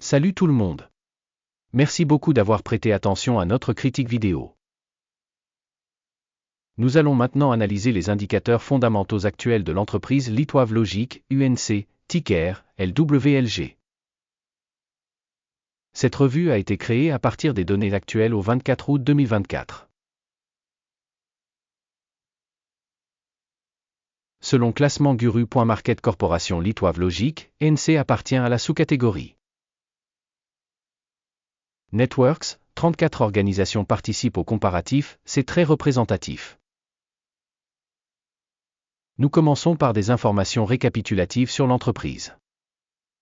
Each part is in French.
Salut tout le monde. Merci beaucoup d'avoir prêté attention à notre critique vidéo. Nous allons maintenant analyser les indicateurs fondamentaux actuels de l'entreprise Litwave Logic, UNC, ticker, LWLG. Cette revue a été créée à partir des données actuelles au 24 août 2024. Selon classement Guru.market Corporation Litwave Logic, NC appartient à la sous-catégorie Networks, 34 organisations participent au comparatif, c'est très représentatif. Nous commençons par des informations récapitulatives sur l'entreprise.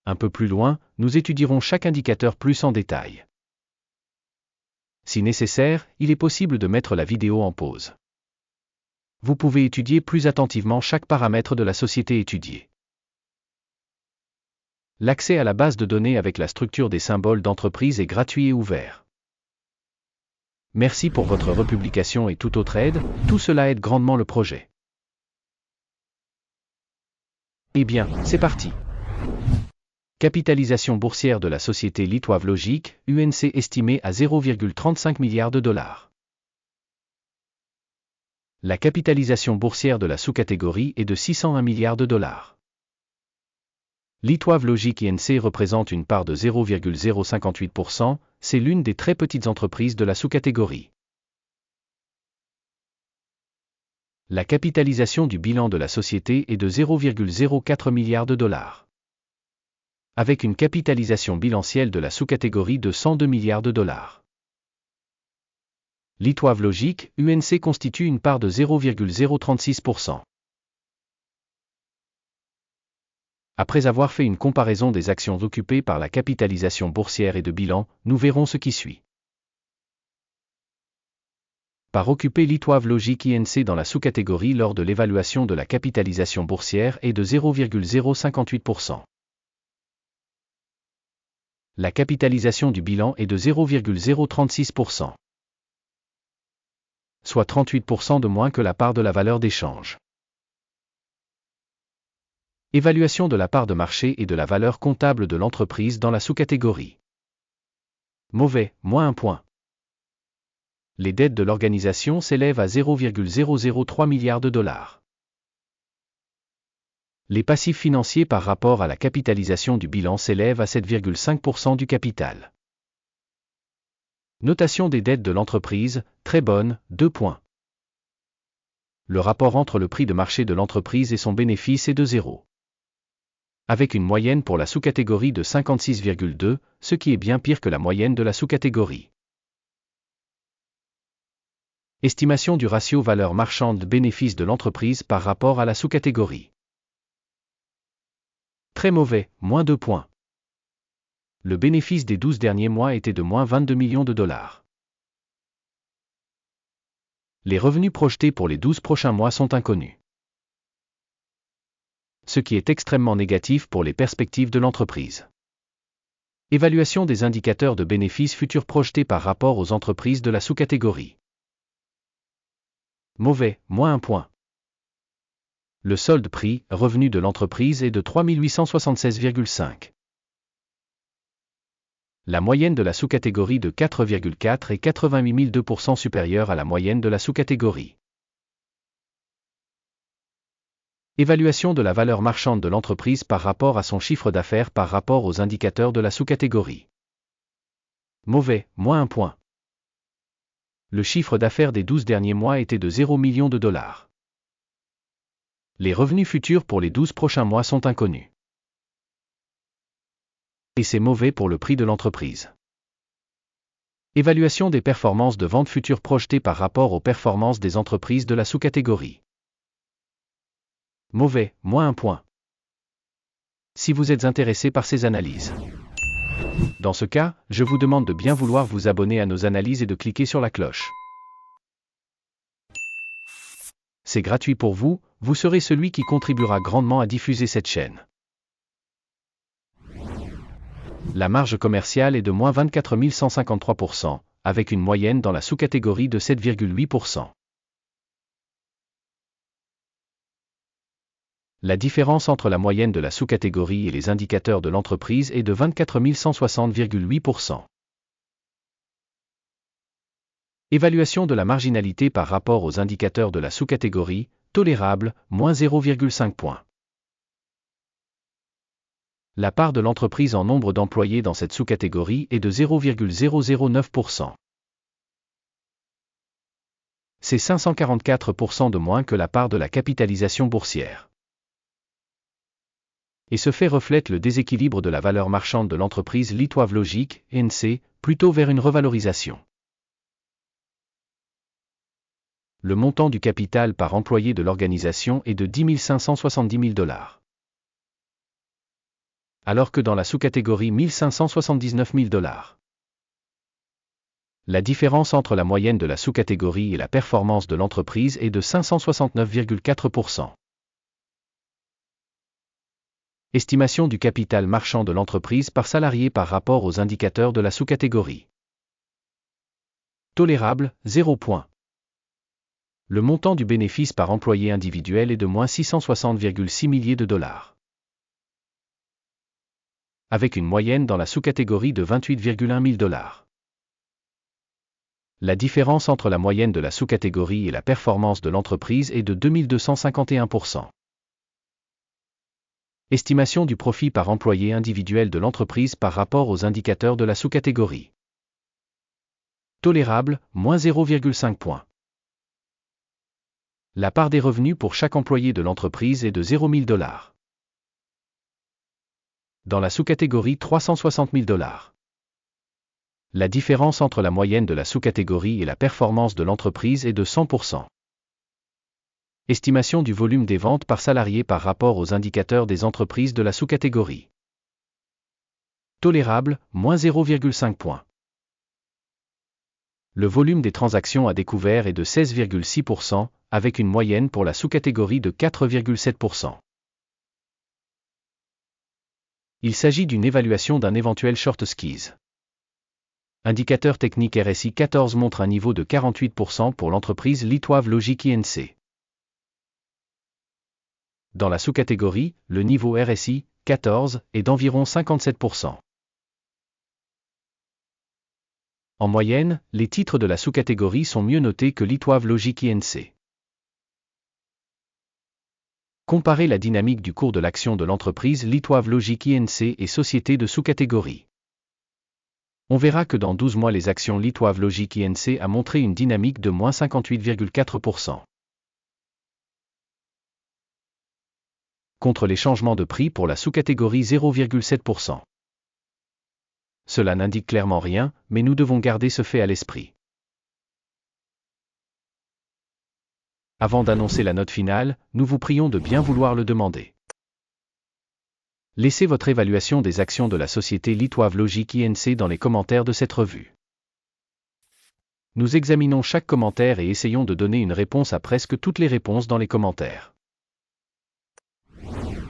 Un peu plus loin, nous étudierons chaque indicateur plus en détail. Si nécessaire, il est possible de mettre la vidéo en pause. Vous pouvez étudier plus attentivement chaque paramètre de la société étudiée. L'accès à la base de données avec la structure des symboles d'entreprise est gratuit et ouvert. Merci pour votre republication et toute autre aide, tout cela aide grandement le projet. Eh bien, c'est parti. Capitalisation boursière de la société Litwave Logic, UNC estimée à 0,35 milliards de dollars. La capitalisation boursière de la sous-catégorie est de 601 milliards de dollars. Litwave Logic INC représente une part de 0,058%, c'est l'une des très petites entreprises de la sous-catégorie. La capitalisation du bilan de la société est de 0,04 milliards de dollars. Avec une capitalisation bilancielle de la sous-catégorie de 102 milliards de dollars. Litwave Logic, UNC constitue une part de 0,036%. Après avoir fait une comparaison des actions occupées par la capitalisation boursière et de bilan, nous verrons ce qui suit. Par occuper Litwave Logic INC dans la sous-catégorie lors de l'évaluation de la capitalisation boursière est de 0,058%. La capitalisation du bilan est de 0,036%. Soit 38% de moins que la part de la valeur d'échange. Évaluation de la part de marché et de la valeur comptable de l'entreprise dans la sous-catégorie. Mauvais, moins 1 point. Les dettes de l'organisation s'élèvent à 0,003 milliards de dollars. Les passifs financiers par rapport à la capitalisation du bilan s'élèvent à 7,5% du capital. Notation des dettes de l'entreprise, très bonne, 2 points. Le rapport entre le prix de marché de l'entreprise et son bénéfice est de 0. Avec une moyenne pour la sous-catégorie de 56,2, ce qui est bien pire que la moyenne de la sous-catégorie. Estimation du ratio valeur marchande bénéfice de l'entreprise par rapport à la sous-catégorie. Très mauvais, moins 2 points. Le bénéfice des 12 derniers mois était de moins 22 millions de dollars. Les revenus projetés pour les 12 prochains mois sont inconnus. Ce qui est extrêmement négatif pour les perspectives de l'entreprise. Évaluation des indicateurs de bénéfices futurs projetés par rapport aux entreprises de la sous-catégorie. Mauvais, moins 1 point. Le solde prix, revenu de l'entreprise est de 3876,5. La moyenne de la sous-catégorie de 4,4 est 88 002% supérieure à la moyenne de la sous-catégorie. Évaluation de la valeur marchande de l'entreprise par rapport à son chiffre d'affaires par rapport aux indicateurs de la sous-catégorie. Mauvais, moins 1 point. Le chiffre d'affaires des 12 derniers mois était de 0 millions de dollars. Les revenus futurs pour les 12 prochains mois sont inconnus. Et c'est mauvais pour le prix de l'entreprise. Évaluation des performances de vente futures projetées par rapport aux performances des entreprises de la sous-catégorie. Mauvais, moins 1 point. Si vous êtes intéressé par ces analyses. Dans ce cas, je vous demande de bien vouloir vous abonner à nos analyses et de cliquer sur la cloche. C'est gratuit pour vous, vous serez celui qui contribuera grandement à diffuser cette chaîne. La marge commerciale est de moins 24 153%, avec une moyenne dans la sous-catégorie de 7,8%. La différence entre la moyenne de la sous-catégorie et les indicateurs de l'entreprise est de 24 160,8%. Évaluation de la marginalité par rapport aux indicateurs de la sous-catégorie, tolérable, moins 0,5 points. La part de l'entreprise en nombre d'employés dans cette sous-catégorie est de 0,009%. C'est 544% de moins que la part de la capitalisation boursière. Et ce fait reflète le déséquilibre de la valeur marchande de l'entreprise Litouave Logic, ENC, plutôt vers une revalorisation. Le montant du capital par employé de l'organisation est de $10 570 000. Alors que dans la sous-catégorie $1 579 000. La différence entre la moyenne de la sous-catégorie et la performance de l'entreprise est de 569,4%. Estimation du capital marchand de l'entreprise par salarié par rapport aux indicateurs de la sous-catégorie. Tolérable, 0 points. Le montant du bénéfice par employé individuel est de moins $660,6 milliers. Avec une moyenne dans la sous-catégorie de $28,1 000. La différence entre la moyenne de la sous-catégorie et la performance de l'entreprise est de 2251%. Estimation du profit par employé individuel de l'entreprise par rapport aux indicateurs de la sous-catégorie. Tolérable, moins 0,5 points. La part des revenus pour chaque employé de l'entreprise est de $0 000. Dans la sous-catégorie $360 000. La différence entre la moyenne de la sous-catégorie et la performance de l'entreprise est de 100%. Estimation du volume des ventes par salarié par rapport aux indicateurs des entreprises de la sous-catégorie. Tolérable, moins 0,5 points. Le volume des transactions à découvert est de 16,6%, avec une moyenne pour la sous-catégorie de 4,7%. Il s'agit d'une évaluation d'un éventuel short squeeze. Indicateur technique RSI 14 montre un niveau de 48% pour l'entreprise Litouave Logic INC. Dans la sous-catégorie, le niveau RSI, 14, est d'environ 57%. En moyenne, les titres de la sous-catégorie sont mieux notés que Litouave Logic INC. Comparez la dynamique du cours de l'action de l'entreprise Litouave Logic INC et sociétés de sous-catégorie. On verra que dans 12 mois les actions Litouave Logic INC a montré une dynamique de moins 58,4%. Contre les changements de prix pour la sous-catégorie 0,7%. Cela n'indique clairement rien, mais nous devons garder ce fait à l'esprit. Avant d'annoncer la note finale, nous vous prions de bien vouloir le demander. Laissez votre évaluation des actions de la société Litouave Logic INC dans les commentaires de cette revue. Nous examinons chaque commentaire et essayons de donner une réponse à presque toutes les réponses dans les commentaires.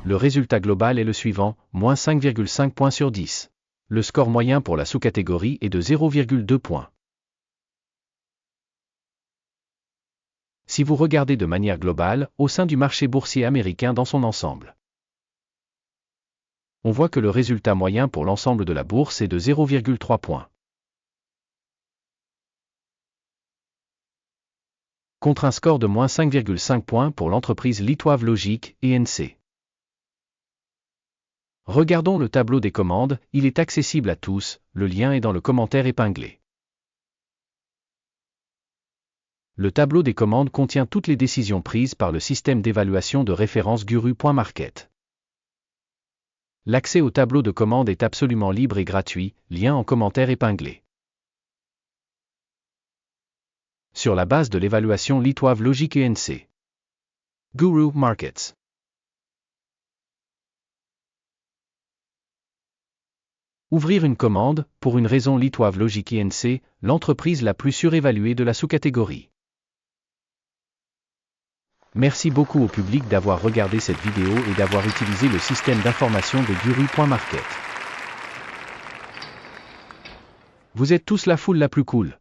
Le résultat global est le suivant, moins 5,5 points sur 10. Le score moyen pour la sous-catégorie est de 0,2 points. Si vous regardez de manière globale, au sein du marché boursier américain dans son ensemble, on voit que le résultat moyen pour l'ensemble de la bourse est de 0,3 points. Contre un score de moins 5,5 points pour l'entreprise Litouave Logic, INC. Regardons le tableau des commandes, il est accessible à tous, le lien est dans le commentaire épinglé. Le tableau des commandes contient toutes les décisions prises par le système d'évaluation de référence Guru.market. L'accès au tableau de commandes est absolument libre et gratuit, lien en commentaire épinglé. Sur la base de l'évaluation Litouave Logic INC. Guru Markets. Ouvrir une commande, pour une raison Litouave Logic INC, l'entreprise la plus surévaluée de la sous-catégorie. Merci beaucoup au public d'avoir regardé cette vidéo et d'avoir utilisé le système d'information de Guru.market. Vous êtes tous la foule la plus cool.